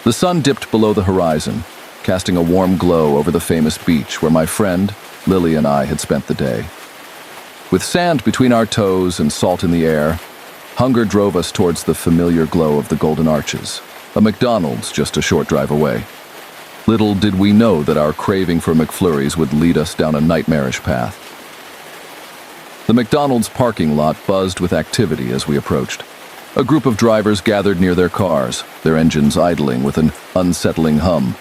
The sun dipped below the horizon, casting a warm glow over the famous beach where my friend, Lily, and I had spent the day. With sand between our toes and salt in the air, hunger drove us towards the familiar glow of the Golden Arches, a McDonald's just a short drive away. Little did we know that our craving for McFlurries would lead us down a nightmarish path. The McDonald's parking lot buzzed with activity as we approached. A group of drivers gathered near their cars, their engines idling with an unsettling hum.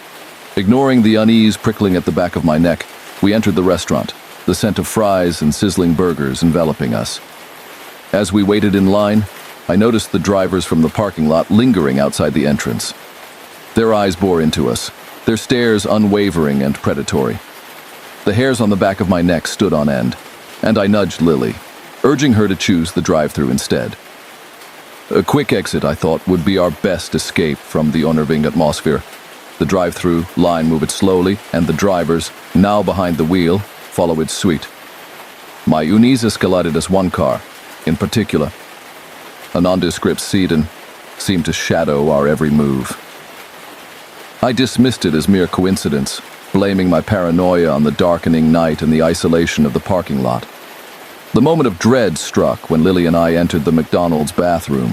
Ignoring the unease prickling at the back of my neck, we entered the restaurant, the scent of fries and sizzling burgers enveloping us. As we waited in line, I noticed the drivers from the parking lot lingering outside the entrance. Their eyes bore into us, their stares unwavering and predatory. The hairs on the back of my neck stood on end, and I nudged Lily, urging her to choose the drive-thru instead. A quick exit, I thought, would be our best escape from the unnerving atmosphere. The drive-thru line moved slowly, and the drivers, now behind the wheel, follow its suite. My unease escalated as one car, in particular. A nondescript sedan seemed to shadow our every move. I dismissed it as mere coincidence, blaming my paranoia on the darkening night and the isolation of the parking lot. The moment of dread struck when Lily and I entered the McDonald's bathroom,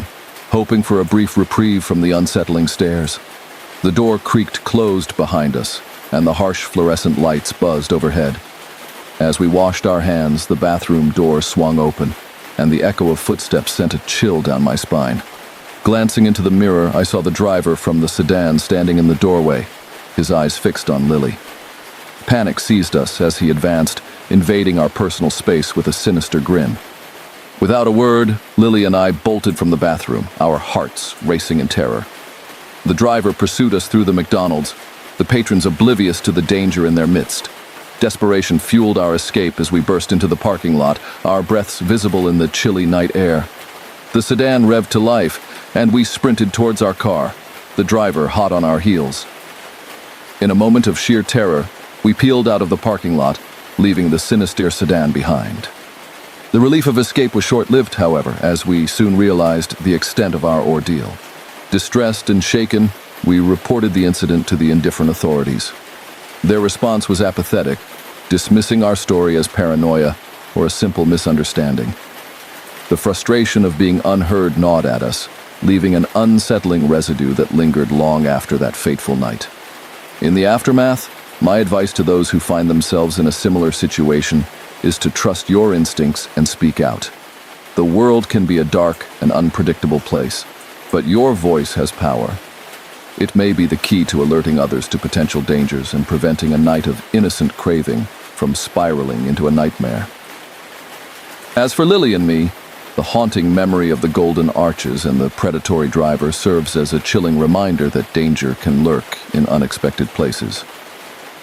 hoping for a brief reprieve from the unsettling stares. The door creaked closed behind us, and the harsh fluorescent lights buzzed overhead. As we washed our hands, the bathroom door swung open, and the echo of footsteps sent a chill down my spine. Glancing into the mirror, I saw the driver from the sedan standing in the doorway, his eyes fixed on Lily. Panic seized us as he advanced, invading our personal space with a sinister grin. Without a word, Lily and I bolted from the bathroom, our hearts racing in terror. The driver pursued us through the McDonald's, the patrons oblivious to the danger in their midst. Desperation fueled our escape as we burst into the parking lot, our breaths visible in the chilly night air. The sedan revved to life, and we sprinted towards our car, the driver hot on our heels. In a moment of sheer terror, we peeled out of the parking lot, leaving the sinister sedan behind. The relief of escape was short-lived, however, as we soon realized the extent of our ordeal. Distressed and shaken, we reported the incident to the indifferent authorities. Their response was apathetic, dismissing our story as paranoia or a simple misunderstanding. The frustration of being unheard gnawed at us, leaving an unsettling residue that lingered long after that fateful night. In the aftermath, my advice to those who find themselves in a similar situation is to trust your instincts and speak out. The world can be a dark and unpredictable place, but your voice has power. It may be the key to alerting others to potential dangers and preventing a night of innocent craving from spiraling into a nightmare. As for Lily and me, the haunting memory of the Golden Arches and the predatory driver serves as a chilling reminder that danger can lurk in unexpected places.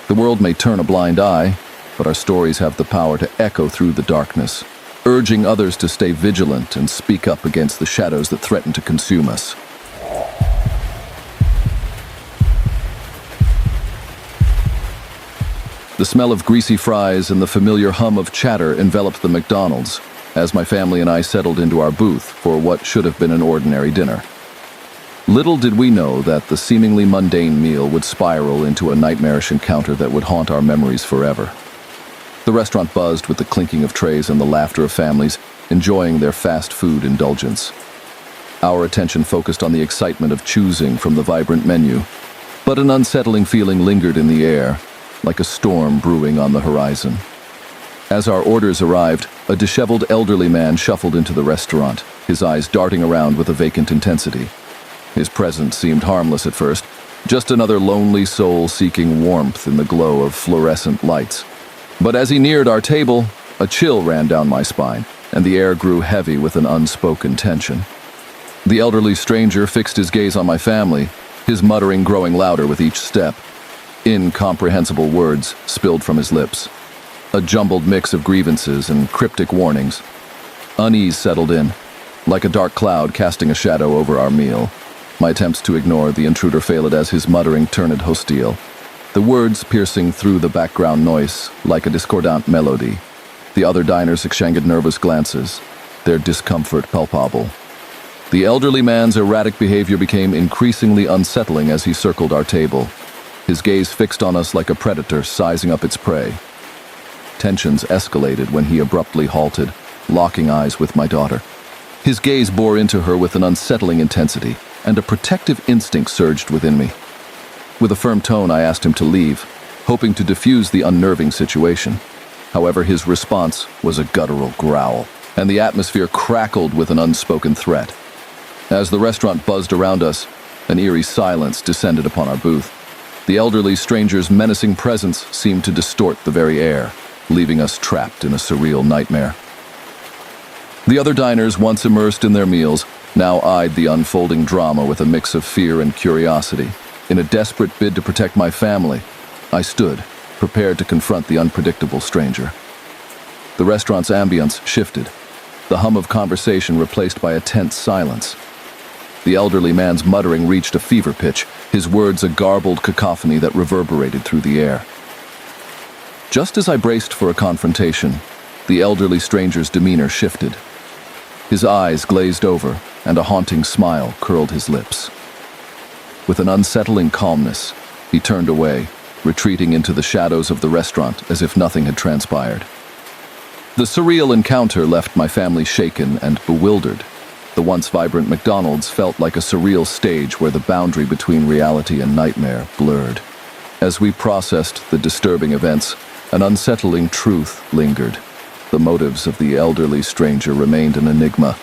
The world may turn a blind eye, but our stories have the power to echo through the darkness, urging others to stay vigilant and speak up against the shadows that threaten to consume us. The smell of greasy fries and the familiar hum of chatter enveloped the McDonald's as my family and I settled into our booth for what should have been an ordinary dinner. Little did we know that the seemingly mundane meal would spiral into a nightmarish encounter that would haunt our memories forever. The restaurant buzzed with the clinking of trays and the laughter of families enjoying their fast food indulgence. Our attention focused on the excitement of choosing from the vibrant menu, but an unsettling feeling lingered in the air, like a storm brewing on the horizon. As our orders arrived, a disheveled elderly man shuffled into the restaurant, his eyes darting around with a vacant intensity. His presence seemed harmless at first, just another lonely soul seeking warmth in the glow of fluorescent lights. But as he neared our table, a chill ran down my spine, and the air grew heavy with an unspoken tension. The elderly stranger fixed his gaze on my family, his muttering growing louder with each step. Incomprehensible words spilled from his lips, a jumbled mix of grievances and cryptic warnings. Unease settled in, like a dark cloud casting a shadow over our meal. My attempts to ignore the intruder failed as his muttering turned hostile, the words piercing through the background noise like a discordant melody. The other diners exchanged nervous glances, their discomfort palpable. The elderly man's erratic behavior became increasingly unsettling as he circled our table, his gaze fixed on us like a predator sizing up its prey. Tensions escalated when he abruptly halted, locking eyes with my daughter. His gaze bore into her with an unsettling intensity, and a protective instinct surged within me. With a firm tone, I asked him to leave, hoping to diffuse the unnerving situation. However, his response was a guttural growl, and the atmosphere crackled with an unspoken threat. As the restaurant buzzed around us, an eerie silence descended upon our booth. The elderly stranger's menacing presence seemed to distort the very air, leaving us trapped in a surreal nightmare. The other diners, once immersed in their meals, now eyed the unfolding drama with a mix of fear and curiosity. In a desperate bid to protect my family, I stood, prepared to confront the unpredictable stranger. The restaurant's ambience shifted, the hum of conversation replaced by a tense silence. The elderly man's muttering reached a fever pitch, his words a garbled cacophony that reverberated through the air. Just as I braced for a confrontation, the elderly stranger's demeanor shifted. His eyes glazed over, and a haunting smile curled his lips. With an unsettling calmness, he turned away, retreating into the shadows of the restaurant as if nothing had transpired. The surreal encounter left my family shaken and bewildered. The once vibrant McDonald's felt like a surreal stage where the boundary between reality and nightmare blurred. As we processed the disturbing events, an unsettling truth lingered. The motives of the elderly stranger remained an enigma.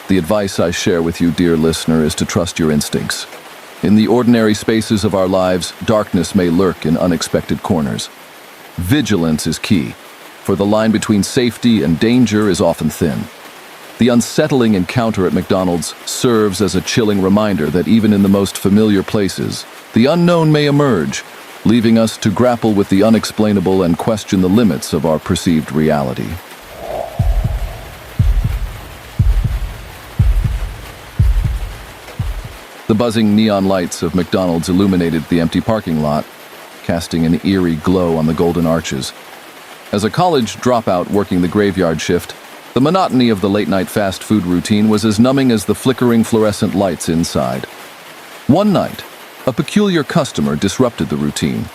The advice I share with you, dear listener, is to trust your instincts. In the ordinary spaces of our lives, darkness may lurk in unexpected corners. Vigilance is key, for the line between safety and danger is often thin. The unsettling encounter at McDonald's serves as a chilling reminder that even in the most familiar places, the unknown may emerge, leaving us to grapple with the unexplainable and question the limits of our perceived reality. The buzzing neon lights of McDonald's illuminated the empty parking lot, casting an eerie glow on the golden arches. As a college dropout working the graveyard shift, the monotony of the late-night fast food routine was as numbing as the flickering fluorescent lights inside. One night, a peculiar customer disrupted the routine.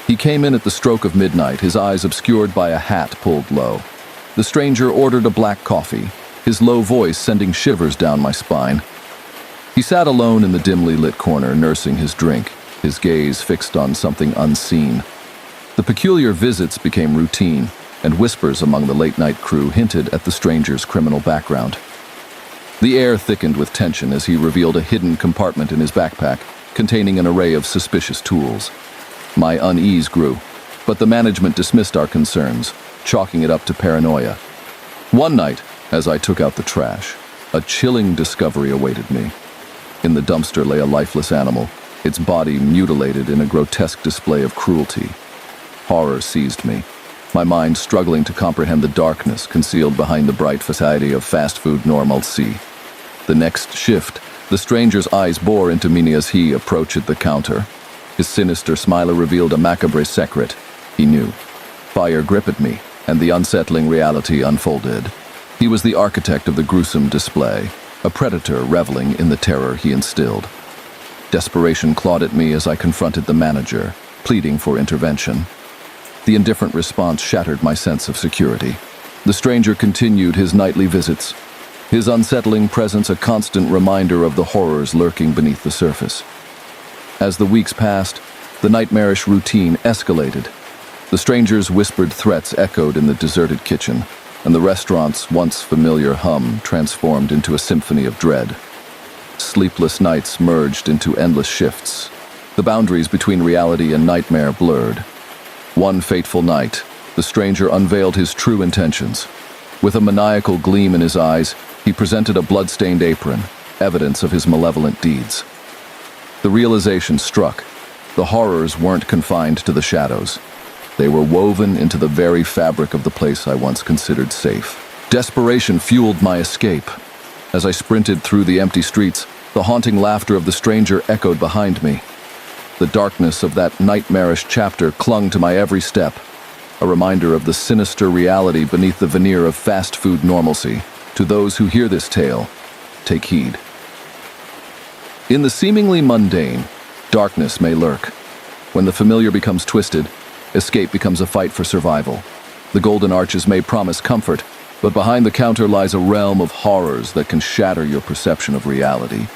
He came in at the stroke of midnight, his eyes obscured by a hat pulled low. The stranger ordered a black coffee, his low voice sending shivers down my spine. He sat alone in the dimly lit corner, nursing his drink, his gaze fixed on something unseen. The peculiar visits became routine, and whispers among the late-night crew hinted at the stranger's criminal background. The air thickened with tension as he revealed a hidden compartment in his backpack, containing an array of suspicious tools. My unease grew, but the management dismissed our concerns, chalking it up to paranoia. One night, as I took out the trash, a chilling discovery awaited me. In the dumpster lay a lifeless animal, its body mutilated in a grotesque display of cruelty. Horror seized me, my mind struggling to comprehend the darkness concealed behind the bright facade of fast food normalcy. The next shift, the stranger's eyes bore into me as he approached the counter. His sinister smile revealed a macabre secret. He knew. Fire gripped me, and the unsettling reality unfolded. He was the architect of the gruesome display, a predator reveling in the terror he instilled. Desperation clawed at me as I confronted the manager, pleading for intervention. The indifferent response shattered my sense of security. The stranger continued his nightly visits, his unsettling presence a constant reminder of the horrors lurking beneath the surface. As the weeks passed, the nightmarish routine escalated. The stranger's whispered threats echoed in the deserted kitchen, and the restaurant's once familiar hum transformed into a symphony of dread. Sleepless nights merged into endless shifts. The boundaries between reality and nightmare blurred. One fateful night, the stranger unveiled his true intentions. With a maniacal gleam in his eyes, he presented a blood-stained apron, evidence of his malevolent deeds. The realization struck. The horrors weren't confined to the shadows. They were woven into the very fabric of the place I once considered safe. Desperation fueled my escape. As I sprinted through the empty streets, the haunting laughter of the stranger echoed behind me. The darkness of that nightmarish chapter clung to my every step, a reminder of the sinister reality beneath the veneer of fast food normalcy. To those who hear this tale, take heed. In the seemingly mundane, darkness may lurk. When the familiar becomes twisted, escape becomes a fight for survival. The golden arches may promise comfort, but behind the counter lies a realm of horrors that can shatter your perception of reality.